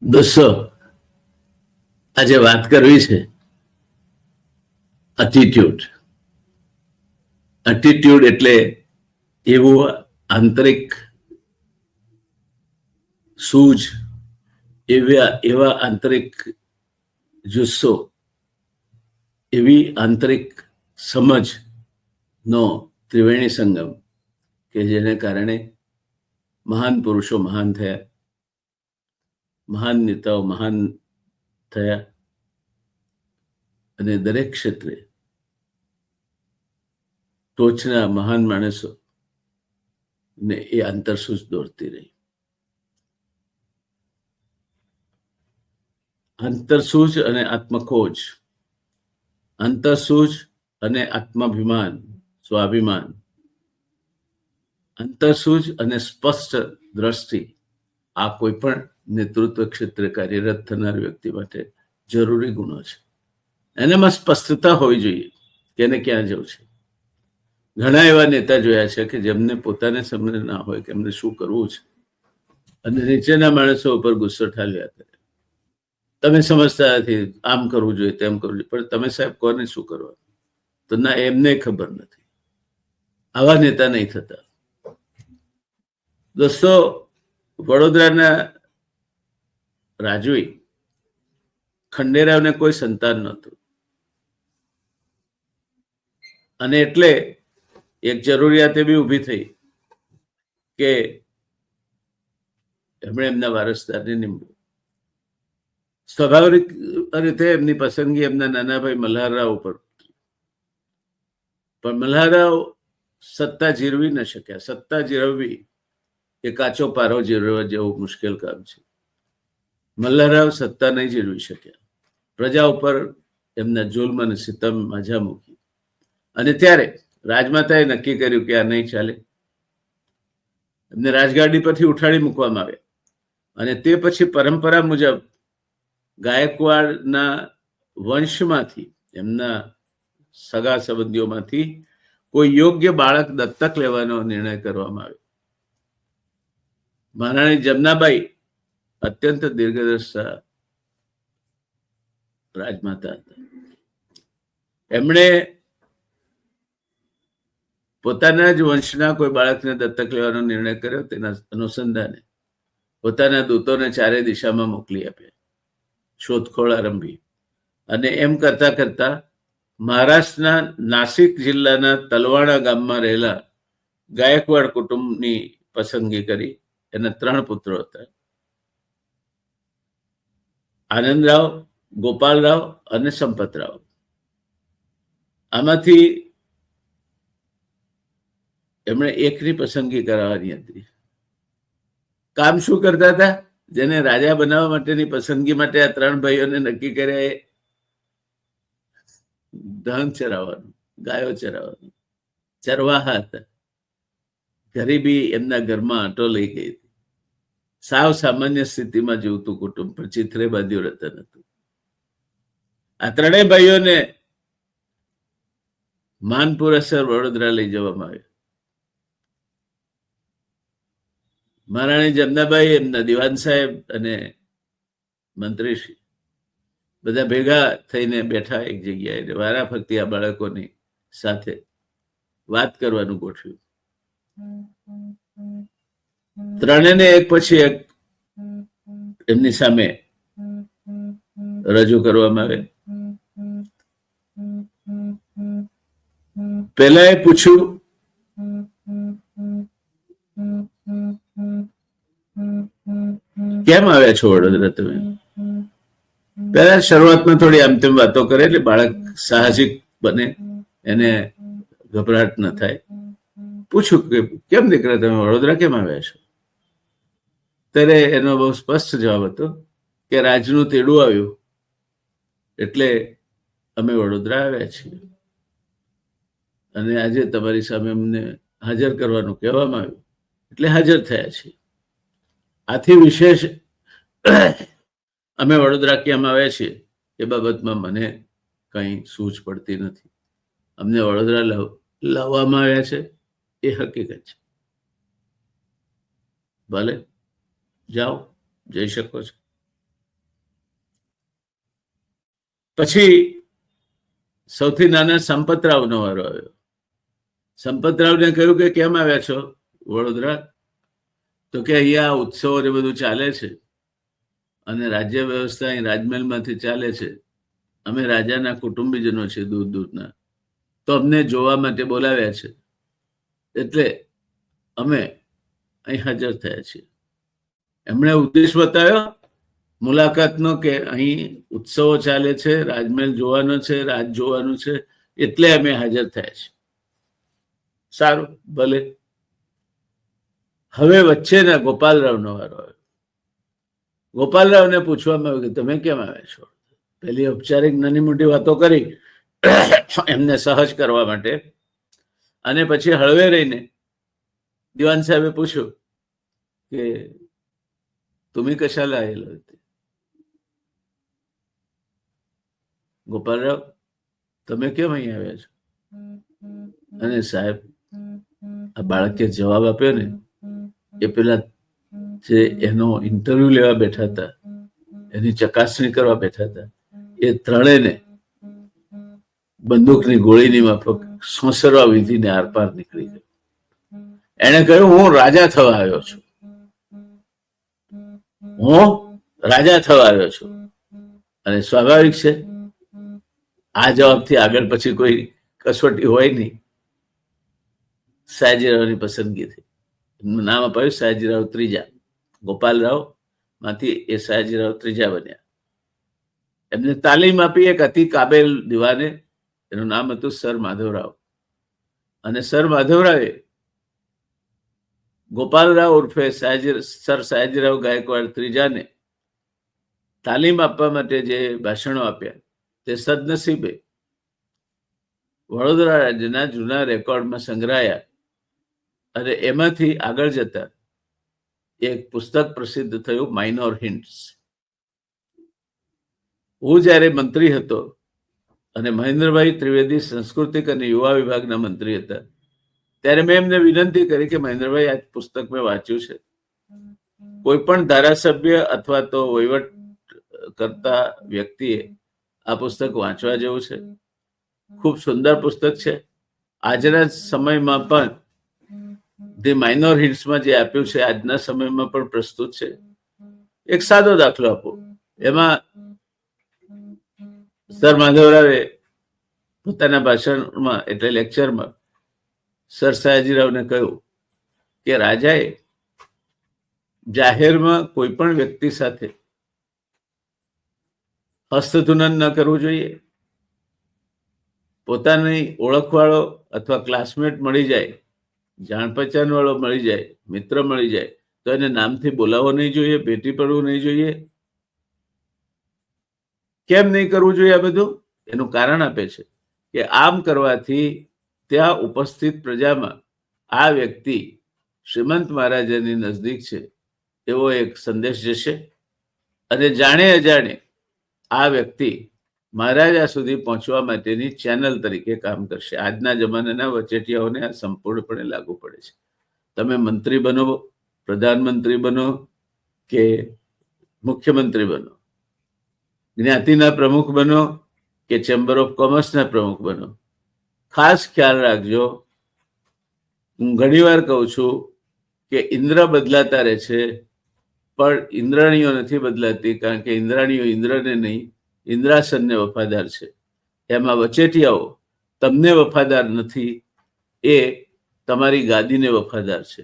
દોસ્તો, આજે વાત કરવી છે એટીટ્યુડ. એટીટ્યુડ એટલે એવું આંતરિક સૂઝ, એવા આંતરિક જુસ્સો, એવી આંતરિક સમજનો ત્રિવેણી સંગમ કે જેને કારણે મહાન પુરુષો મહાન થયા, મહાન નેતાઓ મહાન થયા અને દરેક ક્ષેત્રે ટોચના મહાન માણસો ને એ આંતરસૂઝ દોરતી રહી. આંતરસૂઝ અને આત્મખોજ, આંતરસૂઝ અને આત્માભિમાન, સ્વાભિમાન, આંતરસૂઝ અને સ્પષ્ટ દ્રષ્ટિ, આ કોઈ પણ નેતૃત્વ ક્ષેત્રે કાર્યરત થનાર વ્યક્તિ માટે જરૂરી ગુણો છે. એનામાં સ્પષ્ટતા હોવી જોઈએ કે એને ક્યાં જવું છે. ઘણા એવા નેતા જોયા છે કે જેમને પોતાને સમજ ના હોય કે એમને શું કરવું છે અને નીચેના માણસો ઉપર ગુસ્સો ઠાલ્યા કરે. તમે સમજતા નથી, આમ કરવું જોઈએ, તેમ કરવું જોઈએ, પણ તમે સાહેબ કોને શું કરવાનું? તો ના, એમને ખબર નથી. આવા નેતા નહીં થતા. દોસ્તો, વડોદરાના રાજવી ખંડેરાવને કોઈ સંતાન નહોતું અને એટલે એક જરૂરિયાત એવી ઊભી થઈ કે એમણે એમના વારસદારને નીમવું. સ્વાભાવિક રીતે એમની પસંદગી એમના નાના ભાઈ મલ્હારરાવ ઉપર, પણ મલ્હારરાવ સત્તા જીરવી ન શક્યા. સત્તા જીરવવી એ કાચો પારો જીરવવા જેવું મુશ્કેલ કામ છે. મલ્હારરાવ સત્તા નહીં જીરવી શક્યા. પ્રજા ઉપર એમના જુલ્મ અને સિતમ માજા મૂકી અને ત્યારે રાજમાતાએ નક્કી કર્યું કે આ નહીં ચાલે. એમને રાજગાડી પરથી ઉઠાડી મૂકવામાં આવ્યા અને તે પછી પરંપરા મુજબ ગાયકવાડના વંશમાંથી, એમના સગા સંબંધીઓમાંથી કોઈ યોગ્ય બાળક દત્તક લેવાનો નિર્ણય કરવામાં આવ્યો. મહારાણી જમનાબાઈ અત્યંત દીર્ઘદ્રષ્ટા રાજમાતા હતા. એમણે પોતાના જ વંશના કોઈ બાળકને દત્તક લેવાનો નિર્ણય કર્યો. તેના અનુસંધાને પોતાના દૂતોને ચારે દિશામાં મોકલી આપ્યા, શોધખોળ આરંભી અને એમ કરતા કરતા મહારાષ્ટ્રના નાસિક જિલ્લાના તલવાડા ગામમાં રહેલા ગાયકવાડ કુટુંબની પસંદગી કરી. એના 3 પુત્રો હતા, આનંદરાવ, ગોપાલરાવ અને સંપતરાવ. આમાંથી એમણે એકની પસંદગી કરાવવાની હતી. કામ શું કરતા હતા? જેને રાજા બનાવવા માટેની પસંદગી માટે આ 3 ભાઈઓને નક્કી કર્યા, એ ધાન ચરાવવાનું, ગાયો ચરાવવાનું, ચરવાહા હતા. ગરીબી એમના ઘરમાં આંટો લઈ ગઈ હતી. સાવ સામાન્ય સ્થિતિમાં જીવતું કુટુંબ, પણ ચિત્રે બાંધ્યું રતન હતું. આ 3 ભાઈઓને માનપુરસર વડોદરા લઈ જવામાં આવ્યા. મહારાણી જમનાબાઈ, એમના દિવાન સાહેબ અને મંત્રીશ્રી બધા ભેગા થઈને બેઠા એક જગ્યાએ. વારા ફરતી આ બાળકોની સાથે વાત કરવાનું ગોઠવ્યું. 3ને એક પછી એક એમની સામે રજૂ કરવામાં આવે. પહેલા એ પૂછ્યું, કેમ આવ્યા છો વડોદરા તમે? પહેલા શરૂઆતમાં થોડી આમ તેમ વાતો કરે એટલે બાળક સાહજિક બને, એને ગભરાટ ન થાય. પૂછ્યું કે કેમ દીકરા તમે વડોદરા કેમ આવ્યા છો? ત્યારે એનો બહુ સ્પષ્ટ જવાબ હતો કે રાજનું તેડું આવ્યું એટલે અમે વડોદરા આવ્યા છીએ અને આજે તમારી સામે અમને હાજર કરવાનું કહેવામાં આવ્યું એટલે હાજર થયા છીએ. આથી વિશેષ અમે વડોદરા કેમ આવ્યા છીએ એ બાબતમાં મને કંઈ સૂઝ પડતી નથી. અમને વડોદરા લાવવામાં આવ્યા છે, એ હકીકત છે. ભલે જાઓ, જઈ શકો છો. પછી સૌથી નાના સંપતરાવનો વારો આવ્યો. સંપતરાવને કહ્યું કે કેમ આવ્યા છો વડોદરા? તો કે અહીંયા ઉત્સવો ને બધું ચાલે છે અને રાજ્ય વ્યવસ્થા અહીં રાજમહેલમાંથી ચાલે છે. અમે રાજાના કુટુંબીજનો છે દૂર દૂરના, તો અમને જોવા માટે બોલાવ્યા છે, એટલે અમે અહીં હાજર થયા છીએ. એમણે ઉદ્દેશ બતાવ્યો મુલાકાતનો કે અહીં ઉત્સવો ચાલે છે, રાજમહેલ જોવાનો છે, રાજ જોવાનું છે, એટલે અમે હાજર થયા છીએ. સારું, ભલે. હવે વચ્ચેના ગોપાલરાવનો વારો આવ્યો. ગોપાલરાવને પૂછવામાં આવ્યું કે તમે કેમ આવ્યા છો? પેલી ઔપચારિક નાની મોટી વાતો કરી એમને સહજ કરવા માટે, અને પછી હળવે રહીને દિવાન સાહેબે પૂછ્યું કે तुम्ही कशाला आलेला होते? ગોપાલરાવ, તમે કેમ અહીં આવ્યા છો? અને સાહેબ, આ બાળકે જવાબ આપ્યો ને એ પેલા જે એનો ઇન્ટરવ્યુ લેવા બેઠા હતા, એની ચકાસણી કરવા બેઠા હતા, એ ત્રણેયને બંદૂકની ગોળીની માફક સોંસરવા વિધિને આરપાર નીકળી ગયો. એણે કહ્યું, હું રાજા થવા આવ્યો છું, હું રાજા થવા આવ્યો છું. અને સ્વાભાવિક છે, આ જવાબથી આગળ પછી કોઈ કસોટી હોય નહીં. સયાજીરાવની પસંદગી થઈ. એમનું નામ અપાયું સયાજીરાવ ત્રીજા. ગોપાલરાવ માંથી એ સયાજીરાવ ત્રીજા બન્યા. એમને તાલીમ આપી એક અતિ કાબેલ દિવાને, એનું નામ હતું સર માધવરાવ. અને સર માધવરાવે ગોપાલરાવ ઉર્ફે સર સયાજીરાવ ગાયકવાડ ત્રીજાને તાલીમ આપવા માટે જે ભાષણો આપ્યા તે સદનસીબે વડોદરા રાજ્યના જૂના રેકોર્ડમાં સંગ્રહાયા. અને એમાંથી આગળ જતા એક પુસ્તક પ્રસિદ્ધ થયું, માઇનોર હિન્ટ્સ. હું જ્યારે મંત્રી હતો અને મહેન્દ્રભાઈ ત્રિવેદી સાંસ્કૃતિક અને યુવા વિભાગના મંત્રી હતા, ત્યારે મેં એમને વિનંતી કરી કે મહેન્દ્રભાઈ, આ પુસ્તક મેં વાંચ્યું છે, કોઈ પણ ધારાસભ્ય અથવા તો વહીવટ કરતા વ્યક્તિએ આ પુસ્તક વાંચવા જેવું છે. ખૂબ સુંદર પુસ્તક છે. આજના સમયમાં પણ ધી માઇનોર હિન્ટ્સમાં જે આપ્યું છે આજના સમયમાં પણ પ્રસ્તુત છે. એક સાદો દાખલો આપો. એમાં સર માધવરાવે પોતાના ભાષણમાં એટલે લેક્ચરમાં સર સયાજીરાવને કહ્યું કે રાજાએ જાહેરમાં કોઈ પણ વ્યક્તિ સાથે હસ્તધૂનન ન કરવું જોઈએ. પોતાની ઓળખવાળો અથવા ક્લાસમેટ મળી જાય, જાણ પહચાન વાળો મળી જાય, મિત્ર મળી જાય, તો એને નામથી બોલાવવો નહીં જોઈએ, ભેટી પડવું નહીં જોઈએ. કેમ નહીં કરવું જોઈએ? આ બધું એનું કારણ આપે છે કે આમ કરવાથી ત્યાં ઉપસ્થિત પ્રજામાં આ વ્યક્તિ શ્રીમંત મહારાજાની નજદીક છે એવો એક સંદેશ જશે, અને જાણે અજાણે આ વ્યક્તિ મહારાજા સુધી પહોંચવા માટેની ચેનલ તરીકે કામ કરશે. આજના જમાનાના વચેટિયાઓને આ સંપૂર્ણપણે લાગુ પડે છે. તમે મંત્રી બનો, પ્રધાનમંત્રી બનો કે મુખ્યમંત્રી બનો, જ્ઞાતિના પ્રમુખ બનો કે ચેમ્બર ઓફ કોમર્સના પ્રમુખ બનો, ખાસ ખ્યાલ રાખજો. હું ઘણીવાર કહું છું કે ઇન્દ્ર બદલાતા રહે છે, પણ ઇન્દ્રાણીઓ નથી બદલાતી, કારણ કે ઇન્દ્રાણીઓ ઇન્દ્રને નહીં, ઇન્દ્રાસનને વફાદાર છે. એમાં વચેટિયાઓ તમને વફાદાર નથી, એ તમારી ગાદીને વફાદાર છે.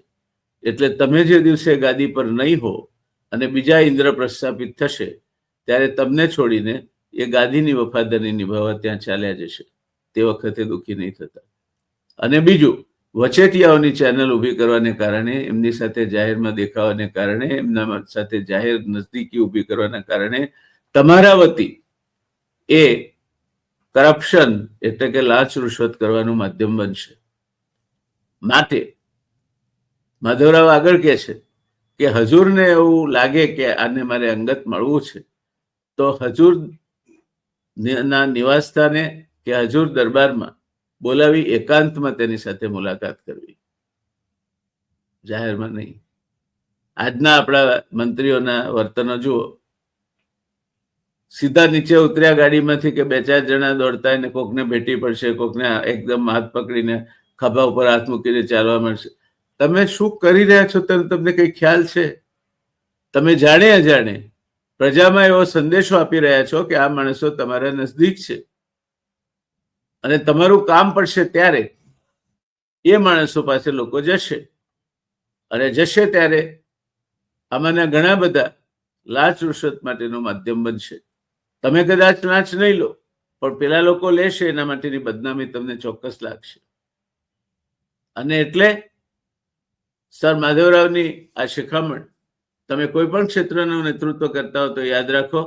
એટલે તમે જે દિવસે ગાદી પર નહીં હો અને બીજા ઇન્દ્ર પ્રસ્થાપિત થશે, ત્યારે તમને છોડીને એ ગાદીની વફાદારી નિભાવવા ત્યાં ચાલ્યા જશે. તે વખતે દુઃખી નહીં થતા. અને બીજું, વચેટિયાઓની ચેનલ ઊભી કરવાને કારણે, એમની સાથે જાહેરમાં દેખાવાને કારણે, એમના સાથે જાહેર નજદીકી ઊભી કરવાના કારણે તમારા વતી એ કરપ્શન એટલે કે લાંચ રૂશ્વત કરવાનું માધ્યમ બનશે. માટે માધવરાવ આગળ કહે છે કે હજૂરને એવું લાગે કે આને મારે અંગત મળવું છે, તો હજૂર ના નિવાસસ્થાને કે હજૂર દરબારમાં બોલાવી એકાંતમાં તેની સાથે મુલાકાત કરવી, જાહેરમાં નહીં. આજના આપણા મંત્રીઓના વર્તનો જુઓ. સીધા નીચે ઉતર્યા ગાડીમાંથી કે 2-4 જણા દોડતા ને કોકને ભેટી પડશે, કોકને એકદમ હાથ પકડીને ખભા ઉપર હાથ મૂકીને ચાલવા મળશે. તમે શું કરી રહ્યા છો તમને કઈ ખ્યાલ છે? તમે જાણે અજાણે પ્રજામાં એવો સંદેશો આપી રહ્યા છો કે આ માણસો તમારા નજદીક છે અને તમારું કામ પડશે ત્યારે એ માણસો પાસે લોકો જશે અને જશે ત્યારે આમાંના ઘણા બધા લાંચ રૂશ્વત માટેનું માધ્યમ બનશે. તમે કદાચ લાંચ નહીં લો, પણ પેલા લોકો લેશે, એના માટેની બદનામી તમને ચોક્કસ લાગશે. અને એટલે સર માધવરાવની આ શિખામણ, તમે કોઈ પણ ક્ષેત્રનું નેતૃત્વ કરતા હો તો યાદ રાખો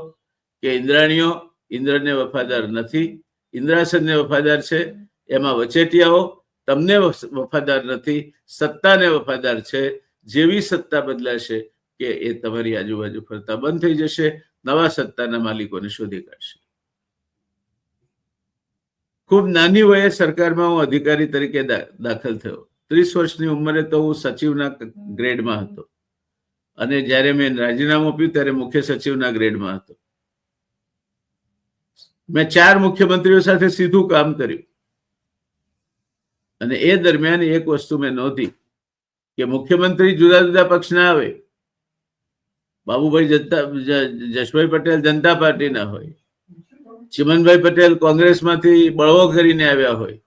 કે ઇન્દ્રાણીઓ ઇન્દ્રને વફાદાર નથી, ઇન્દ્રાસનને વફાદાર છે. એમાં વચેટિયાઓ તમને વફાદાર નથી, સત્તાને વફાદાર છે. જેવી સત્તા બદલાશે કે એ તમારી આજુબાજુ ફરતા બંધ થઈ જશે, નવા સત્તાના માલિકોને શોધી કાઢશે. ખૂબ નાની વયે સરકારમાં હું અધિકારી તરીકે દાખલ થયો. 30 વર્ષની ઉંમરે તો હું સચિવના ગ્રેડમાં હતો અને જ્યારે મેં રાજીનામું આપ્યું ત્યારે મુખ્ય સચિવના ગ્રેડમાં હતો. મેં 4 મુખ્યમંત્રીઓ સાથે સીધું કામ કર્યું અને એ દરમિયાન એક વસ્તુ મેં નોંધી કે મુખ્યમંત્રી જુદા જુદા પક્ષના આવે. બાબુભાઈ જશભાઈ પટેલ જનતા પાર્ટીના હોય, ચિમનભાઈ પટેલ કોંગ્રેસમાંથી બળવો કરીને આવ્યા હોય,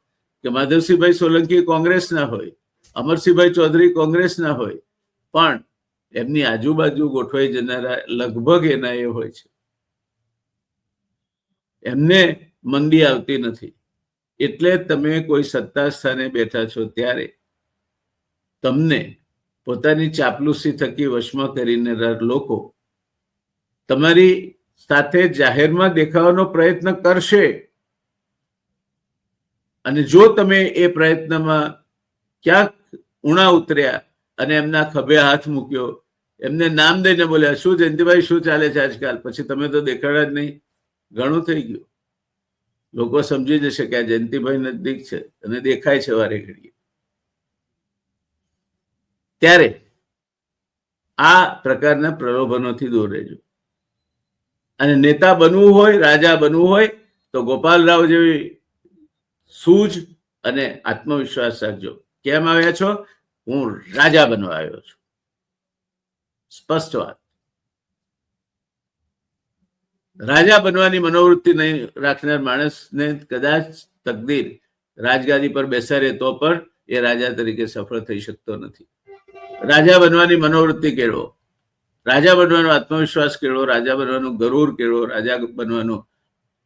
કે માધવસિંહભાઈ સોલંકી કોંગ્રેસના હોય, અમરસિંહભાઈ ચૌધરી કોંગ્રેસના હોય, પણ એમની આજુબાજુ ગોઠવાઈ જનારા લગભગ એના એ હોય છે. એમને મંદી આવતી નથી. એટલે તમે કોઈ સત્તા સ્થાને બેઠા છો ત્યારે તમને પોતાની ચાપલુસી થકી વશમાં કરીને લોકો તમારી સાથે જાહેરમાં દેખાવાનો પ્રયત્ન કરશે અને જો તમે એ પ્રયત્નમાં ક્યાંક ઉણા ઉતર્યા અને એમના ખભે હાથ મૂક્યો, એમને નામ દઈને બોલ્યા, શું જયંતિભાઈ શું ચાલે છે આજકાલ, પછી તમે તો દેખાડા જ નહીં, ઘણું થઈ ગયું. લોકો સમજી જશે કે આ જયંતિભાઈ નજદીક છે અને દેખાય છે વારે ઘડીએ. ત્યારે આ પ્રકારના પ્રલોભનોથી દૂર રહેજો. અને નેતા બનવું હોય, રાજા બનવું હોય તો ગોપાલરાવ જેવી સૂઝ અને આત્મવિશ્વાસ રાખજો. કેમ આવ્યા છો? હું રાજા બનવા આવ્યો છું. સ્પષ્ટ વાત. રાજા બનવાની મનોવૃત્તિ નહીં રાખનાર માણસને કદાચ તકદીર રાજગાદી પર બેસાડે તો પણ એ રાજા તરીકે સફળ થઈ શકતો નથી. રાજા બનવાની મનોવૃત્તિ કેળવો, રાજા બનવાનો આત્મવિશ્વાસ કેળવો, રાજા બનવાનું ગરુર કેળવો, રાજા બનવાનું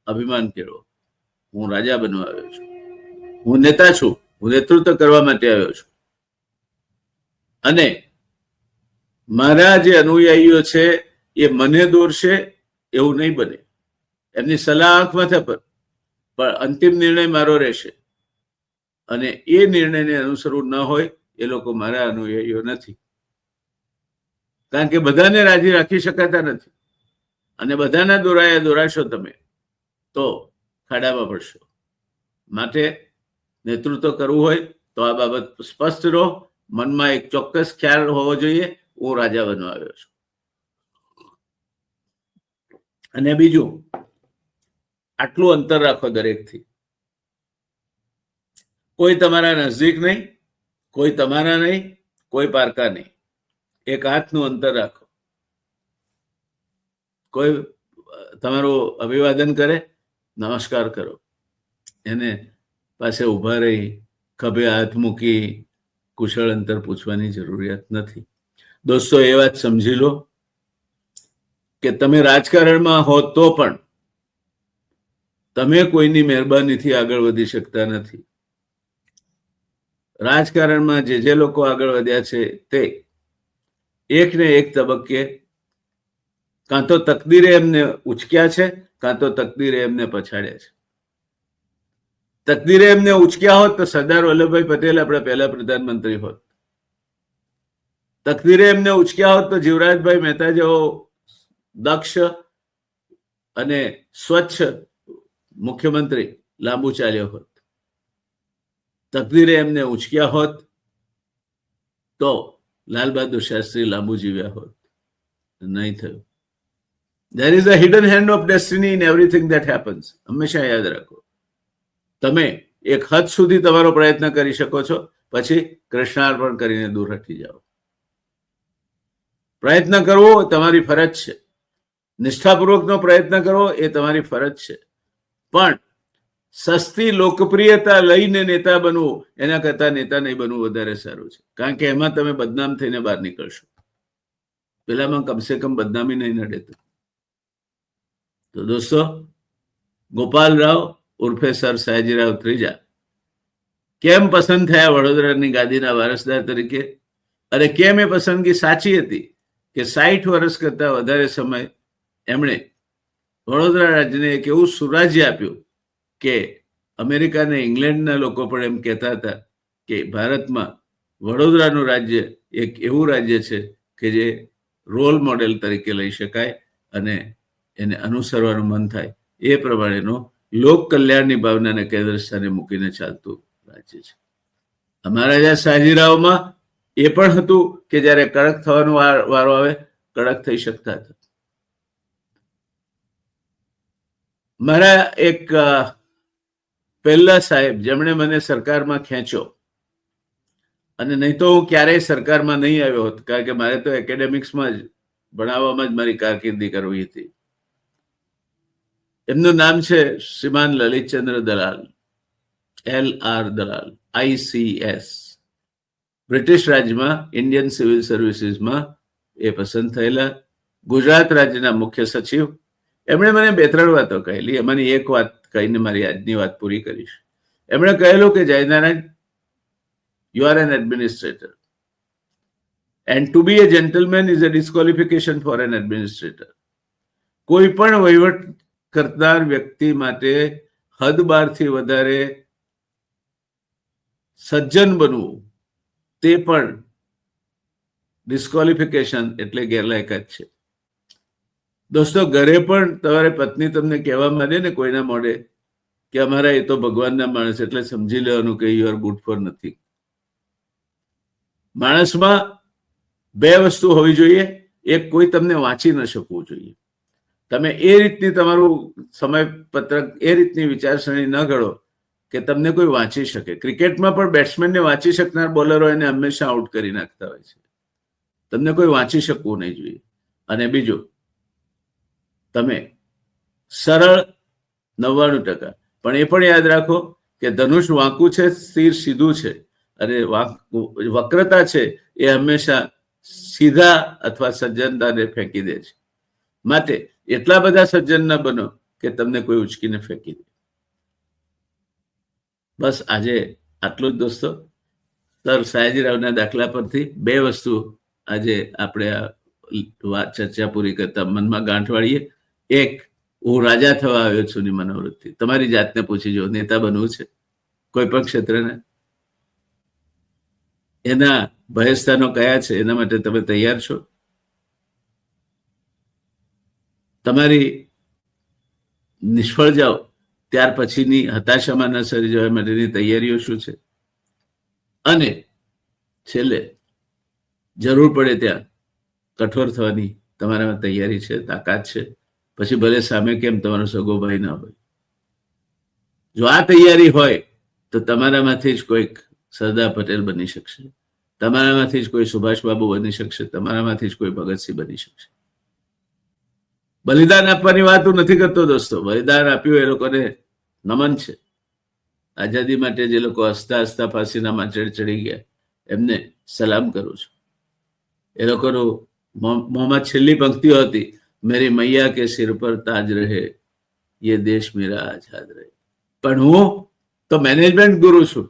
અભિમાન કેળવો. હું રાજા બનવા આવ્યો છું, હું નેતા છું, હું નેતૃત્વ કરવા માટે આવ્યો છું. અને મારા જે અનુયાયીઓ છે એ મને દોરશે એવું નહીં બને. એમની સલાહ આંખ માથા પર, પણ અંતિમ નિર્ણય મારો રહેશે. અને એ નિર્ણયને અનુસરવું ન હોય એ લોકો મારા અનુયાયીઓ નથી. કારણ કે બધાને રાજી રાખી શકાતા નથી અને બધાના દોરાશો તમે તો ખાડામાં પડશો. માટે નેતૃત્વ કરવું હોય તો આ બાબત સ્પષ્ટ રહો. મનમાં એક ચોક્કસ ખ્યાલ હોવો જોઈએ, હું રાજા બનવા આવ્યો છું. અને બીજું, આટલું અંતર રાખો દરેકથી. કોઈ તમારા નજદીક નહીં, કોઈ તમારા નહીં, કોઈ પારકા નહીં. એક હાથનું અંતર રાખો. કોઈ તમારું અભિવાદન કરે, નમસ્કાર કરો. એને પાસે ઉભા રહી ખભે હાથ મૂકી કુશળ અંતર પૂછવાની જરૂરિયાત નથી. દોસ્તો, એ વાત સમજી લો કે તમે રાજકારણમાં હો તો પણ તમે કોઈની મહેરબાનીથી આગળ વધી શકતા નથી. રાજકારણમાં જે લોકો આગળ વધ્યા છે તે એક ને એક તબક્કે કાં તો તકદીરે એમને ઉચક્યા છે, કાં તો તકદીરે એમને પછાડ્યા છે. તકદીરે એમને ઉચક્યા હોત તો સરદાર વલ્લભભાઈ પટેલ આપણા પહેલા પ્રધાનમંત્રી હોત. તકદીરે એમને ઉચક્યા હોત તો જીવરાજભાઈ મહેતા જેવો દક્ષ અને સ્વચ્છ મુખ્યમંત્રી લાંબુ ચાલ્યો હોત. તકદીરે એમને ઉચક્યા હોત તો લાલ બહાદુર શાસ્ત્રી લાંબુ જીવ્યા હોત. નહીં થયું. There is a hidden hand of destiny in everything that happens. હંમેશા યાદ રાખો. તમે એક હદ સુધી તમારો પ્રયત્ન કરી શકો છો, પછી કૃષ્ણાર્પણ કરીને દૂર હટી જાઓ. પ્રયત્ન કરવો તમારી ફરજ છે. નિષ્ઠાપૂર્વકનો પ્રયત્ન કરવો એ તમારી ફરજ છે. પણ સસ્તી લોકપ્રિયતા લઈને નેતા બનવું એના કરતા નેતા નહીં બનવું વધારે સારું છે. કારણ કે એમાં તમે બદનામ થઈને બહાર નીકળશો. પેલામાં કમસે કમ બદનામી નહીં નડે. તો દોસ્તો, ગોપાલ રાવ ઉર્ફે સર સયાજીરાવ ત્રીજા કેમ પસંદ થયા વડોદરાની ગાદીના વારસદાર તરીકે, અને કેમ એ પસંદગી સાચી હતી કે 60 વર્ષ કરતા વધારે સમય એમણે વડોદરા રાજ્યને એક એવું સુરાજ્ય આપ્યું કે અમેરિકા અને ઇંગ્લેન્ડના લોકો પણ એમ કહેતા હતા કે ભારતમાં વડોદરાનું રાજ્ય એક એવું રાજ્ય છે કે જે રોલ મોડેલ તરીકે લઈ શકાય અને એને અનુસરવાનું મન થાય. એ પ્રમાણેનો લોક કલ્યાણની ભાવનાને કેન્દ્ર સ્થાને મૂકીને ચાલતું રાજ્ય છે. અમારા જ્યાં સયાજીરાવમાં એ પણ હતું કે જ્યારે કડક થવાનો વારો આવે કડક થઈ શકતા હતા. મારા એક પહેલા સાહેબ જેમણે મને સરકારમાં ખેંચ્યો, અને નહીં તો હું ક્યારેય સરકારમાં નહીં આવ્યો હતો, કારણ કે મારે તો એકેડેમિક્સમાં જ ભણાવવામાં જ મારી કારકિર્દી કરવી હતી. એમનું નામ છે શ્રીમાન લલિતચંદ્ર દલાલ, LR દલાલ, ICS. બ્રિટિશ રાજ્યમાં ઇન્ડિયન સિવિલ સર્વિસીસમાં એ પસંદ થયેલા. ગુજરાત રાજ્યના મુખ્ય સચિવ. એમણે મને 2-3 વાતો કહેલી. એમાંની એક વાત કહીને મારી આજની વાત પૂરી કરીશ. એમણે કહેલું કે Jaynarayan, you are an administrator and to be a gentleman is a disqualification for an administrator. કોઈ પણ વહીવટ કરનાર વ્યક્તિ માટે હદ બારથી વધારે સજ્જન બનવું તે પણ ડિસ્ક્વોલિફિકેશન એટલે ગેરલાયકાત છે. દોસ્તો, ઘરે પણ તમારી પત્ની તમને કહેવા માંડે ને કોઈના મોઢે કે અમારા એ તો ભગવાનના માણસ, એટલે સમજી લેવાનું કે you are good for nothing. માણસમાં 2 વસ્તુ હોવી જોઈએ. એક, કોઈ તમને વાંચી ન શકવું જોઈએ. તમે એ રીતની તમારું સમયપત્રક, એ રીતની વિચારસરણી ન ઘડો કે તમને કોઈ વાંચી શકે. ક્રિકેટમાં પણ બેટ્સમેનને વાંચી શકનાર બોલરો એને હંમેશા આઉટ કરી નાખતા હોય છે. તમને કોઈ વાંચી શકવું નહીં જોઈએ. અને બીજું, તમે સરળ 99%, પણ એ પણ યાદ રાખો કે ધનુષ વાંકું છે, તીર સીધું છે, અને વક્રતા છે એ હંમેશા સીધા અથવા સજ્જનતાને ફેંકી દે છે. માટે એટલા બધા સજ્જન ન બનો કે તમને કોઈ ઉચકીને ફેંકી દે. બસ આજે આટલું જ દોસ્તો. સર સયાજીરાવના દાખલા પરથી 2 વસ્તુ આજે આપણે આ ચર્ચા પૂરી કરતા મનમાં ગાંઠ વાળીએ. એક, હું રાજા થવા આવ્યો છું ની મનોવૃત્તિ. તમારી જાતને પૂછી જો, નેતા બનવું છે કોઈ પણ ક્ષેત્રના, એના ભયસ્થાનો કયા છે, એના માટે તમે તૈયાર છો? તમારી નિષ્ફળ જાઓ ત્યાર પછીની હતાશામાં ન સરી જવા માટેની તૈયારીઓ શું છે? અને છેલ્લે જરૂર પડે ત્યાં કઠોર થવાની તમારામાં તૈયારી છે, તાકાત છે? પછી ભલે સામે કેમ તમારો સગો ભાઈ ના હોય, જો આ તૈયારી હોય તો તમારામાંથી જ કોઈક સરદાર પટેલ બની શકશે, તમારામાંથી જ કોઈ સુભાષબાબુ બની શકશે, તમારામાંથી જ કોઈ ભગતસિંહ બની શકશે. બલિદાન આપવાની વાત હું નથી કરતો દોસ્તો. બલિદાન આપ્યું એ લોકોને નમન છે. આઝાદી માટે જે લોકો હસતા હસતા ફાંસીના માંચડે ચડી ગયા એમને સલામ કરું છું. એ લોકોનું મોહમ્મદ છેલ્લી પંક્તિઓ હતી, મેરી મૈયા કે સિર પર તાજ રહે, યે દેશ મેરા આઝાદ રહે. પણ હું તો મેનેજમેન્ટ ગુરુ છું,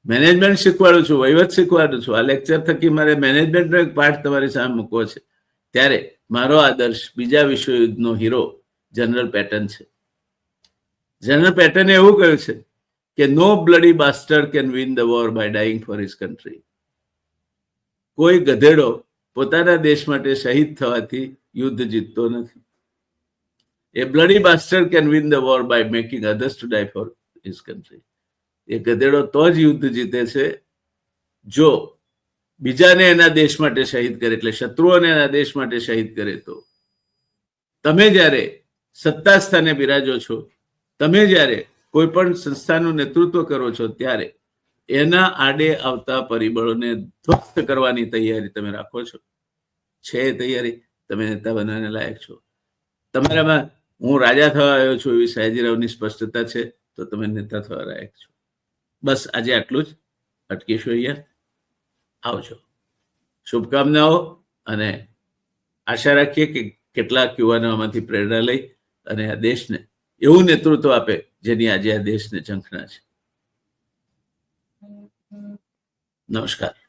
મેનેજમેન્ટ શીખવાડું છું, વહીવટ શીખવાડું છું. આ લેક્ચર થકી મારે મેનેજમેન્ટનો એક પાઠ તમારી સામે મૂકવો છે. ત્યારે મારો આદર્શ બીજા વિશ્વયુદ્ધનો હીરો જનરલ પેટન છે. જનરલ પેટને એવું કહ્યું છે કે no bloody bastard can win the war by dying for his country. કોઈ ગધેડો પોતાના દેશ માટે શહીદ થવાથી યુદ્ધ જીતતો નથી. એ bloody bastard can win the war by making others to die for his country. એ ગધેડો તો જ યુદ્ધ જીતે છે જો બીજાને એના દેશ માટે શહીદ કરે, એટલે શત્રુઓને એના દેશ માટે શહીદ કરે તો. તમે જ્યારે સત્તા સ્થાને બિરાજો છો, તમે જ્યારે કોઈ પણ સંસ્થાનું નેતૃત્વ કરો છો, ત્યારે એના આડે આવતા પરિબળોને ધ્વસ્ત કરવાની તૈયારી તમે રાખો છો. છે એ તૈયારી, તમે નેતા બનવાને લાયક છો. તમારામાં હું રાજા થવા આવ્યો છું એવી સયાજીરાવની સ્પષ્ટતા છે, તો તમે નેતા થવા લાયક છો. બસ આજે આટલું જ. અટકીશું અહીંયા. આવજો. શુભકામનાઓ, અને આશા રાખીએ કે કેટલાક યુવાનો આમાંથી પ્રેરણા લઈ અને આ દેશને એવું નેતૃત્વ આપે જેની આજે આ દેશને ઝંખના છે. નમસ્કાર.